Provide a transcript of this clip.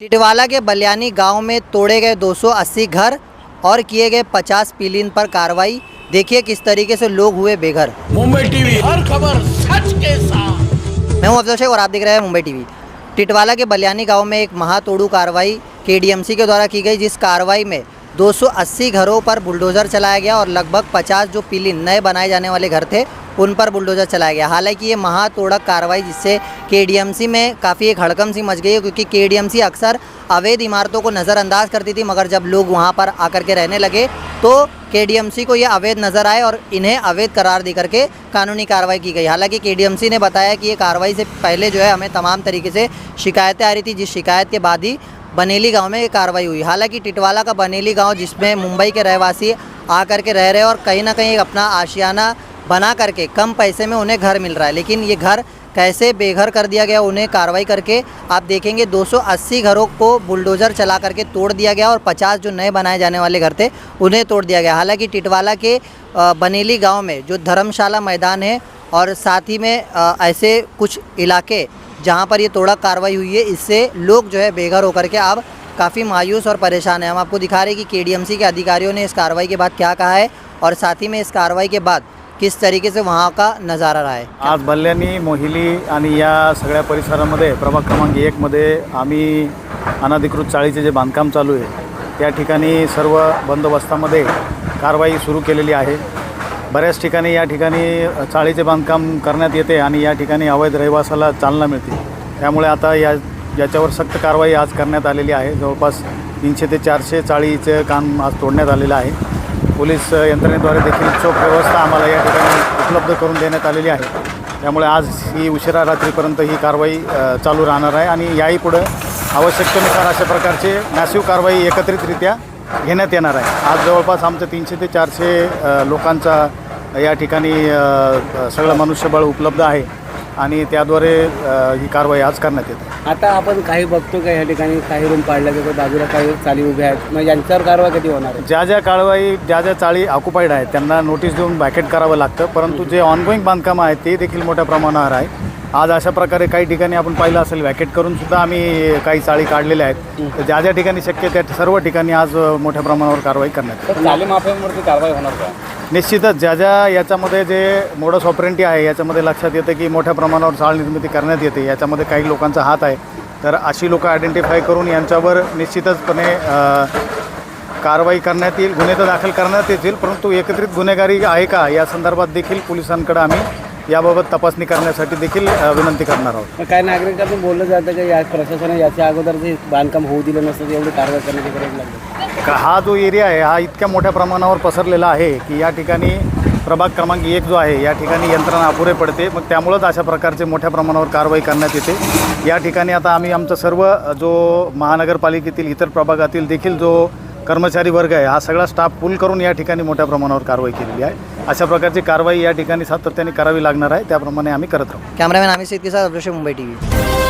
टिटवाला के बलियानी गांव में तोड़े गए 280 घर और किए गए 50 पीलिन पर कार्रवाई। देखिए किस तरीके से लोग हुए बेघर। मुंबई टीवी, हर खबर सच के साथ। मैं हूं अफजल शेख और आप देख रहे हैं मुंबई टीवी। टिटवाला के बलियानी गांव में एक महातोड़ू कार्रवाई केडीएमसी के द्वारा की गई, जिस कार्रवाई में 280 घरों पर बुलडोज़र चलाया गया और लगभग 50 जो पीलिन नए बनाए जाने वाले घर थे उन पर बुलडोज़र चलाया गया। हालांकि ये महातोड़क कार्रवाई जिससे केडीएमसी में काफ़ी एक हड़कंप सी मच गई है, क्योंकि केडीएमसी अक्सर अवैध इमारतों को नज़रअंदाज करती थी, मगर जब लोग वहाँ पर आकर के रहने लगे तो केडीएमसी को ये अवैध नज़र आए और इन्हें अवैध करार दे करके कानूनी कार्रवाई की गई। हालांकि केडीएमसी ने बताया कि ये कार्रवाई से पहले जो है हमें तमाम तरीके से शिकायतें आ रही थी, जिस शिकायत के बाद ही बनेली गांव में ये कार्रवाई हुई। हालांकि टिटवाला का बनेली गांव, जिसमें मुंबई के रहवासी आकर के रह रहे हैं और कहीं ना कहीं अपना आशियाना बना करके कम पैसे में उन्हें घर मिल रहा है, लेकिन ये घर कैसे बेघर कर दिया गया उन्हें कार्रवाई करके आप देखेंगे। 280 घरों को बुलडोज़र चला करके तोड़ दिया गया और 50 जो नए बनाए जाने वाले घर थे उन्हें तोड़ दिया गया। हालांकि टिटवाला के बनेली गांव में जो धर्मशाला मैदान है और साथ ही में ऐसे कुछ इलाके जहां पर ये तोड़क कार्रवाई हुई है, इससे लोग जो है बेघर होकर के अब काफ़ी मायूस और परेशान हैं। हम आपको दिखा रहे हैं कि केडीएमसी के अधिकारियों ने इस कार्रवाई के बाद क्या कहा है और साथ ही में इस कार्रवाई के बाद किस तरीके से वहाँ का नज़ारा रहा है। आज बल्ल्यानी, मोहिली आणि या सगळ्या परिसरामध्ये प्रभाग क्रमांक 1 मध्ये आम्ही अनधिकृत चाळीचे जे बांधकाम चालू आहे त्या ठिकाणी सर्व बंदोबस्तामध्ये कारवाई सुरू केलेली आहे। बऱ्याच ठिकाणी या ठिकाणी चाळीचे बांधकाम करण्यात येते आणि या ठिकाणी अवैध रहिवासाला चालना मिळते, त्यामुळे आता याच्यावर सक्त कारवाई आज करण्यात आलेली आहे। जवळपास 300 ते 400 चाळीचे काम आज तोडण्यात आलेलं आहे। पोलीस यंत्रणेद्वारे देखील चोख व्यवस्था आम्हाला या ठिकाणी उपलब्ध करून देण्यात आलेली आहे, त्यामुळे आज ही उशिरा रात्रीपर्यंत ही कारवाई चालू राहणार आहे आणि याही पुढे आवश्यकतेनुसार अशा प्रकारचे मॅसिव्ह कारवाई एकत्रितरित्या घेण्यात येणार आहे। आज जवळपास आमचं 300 ते 400 लोकांचा या ठिकाणी सगळं मनुष्यबळ उपलब्ध आहे आणि त्याद्वारे ही कारवाई आज करण्यात येते। आता आपण काही बघतो का या ठिकाणी काही रूम पाडल्या जातात, बाजूला काही चाली उभ्या आहेत, मग यांच्यावर कारवाई कधी होणार आहे? ज्या चाळी ऑक्युपाईड आहेत त्यांना नोटीस देऊन वॅकेट करावं लागतं, परंतु जे ऑनगोईंग बांधकाम आहे ते देखील मोठ्या प्रमाणावर आहे। आज अशा प्रकारे काही ठिकाणी आपण पाहिलं असेल वॅकेट करून सुद्धा आम्ही काही चाळी काढलेल्या आहेत, तर ज्या ठिकाणी शक्य त्या सर्व ठिकाणी आज मोठ्या प्रमाणावर कारवाई करण्यात येईल। चाली माफियांवरती कारवाई होणार का? निश्चितच याच्यामध्ये जे मोडस ऑपरेंटी आहे याच्यामध्ये लक्षात येतं की मोठ्या प्रमाणावर चाळ निर्मिती करण्यात येते, याच्यामध्ये काही लोकांचा हात आहे, तर अशी लोकं आयडेंटिफाय करून यांच्यावर निश्चितचपणे कारवाई करण्यात येईल, गुन्हे तर दाखल करण्यात येतील, परंतु एकत्रित गुन्हेगारी आहे का या संदर्भात देखील पोलिसांकडे आम्ही याबाबत तपासणी करण्यासाठी देखील विनंती करणार आहोत। काही नागरिकांनी बोललं जातं की या प्रशासनाने याच्या अगोदर जे बांधकाम होऊ दिलं नसतं एवढी कारवाई करण्याची गरज लागते। हा जो एरिया आहे हा इतक्या मोठ्या प्रमाणावर पसरलेला आहे की या ठिकाणी प्रभाग क्रमांक 1 जो आहे या ठिकाणी यंत्रणा अपुरे पडते, मग त्यामुळंच अशा प्रकारचे मोठ्या प्रमाणावर कारवाई करण्यात येते। या ठिकाणी आता आम्ही आमचा सर्व जो महानगरपालिकेतील इतर प्रभागातील देखील जो कर्मचारी वर्ग आहे हा सगळा स्टाफ पूल करून या ठिकाणी मोठ्या प्रमाणावर कारवाई केलेली आहे। अशा प्रकारची कारवाई या ठिकाणी सातत्याने करावी लागणार आहे, त्याप्रमाणे आम्ही करत राहू। कॅमेरामॅन आमिर शेख के साथ अफजल शेख, मुंबई टीवी।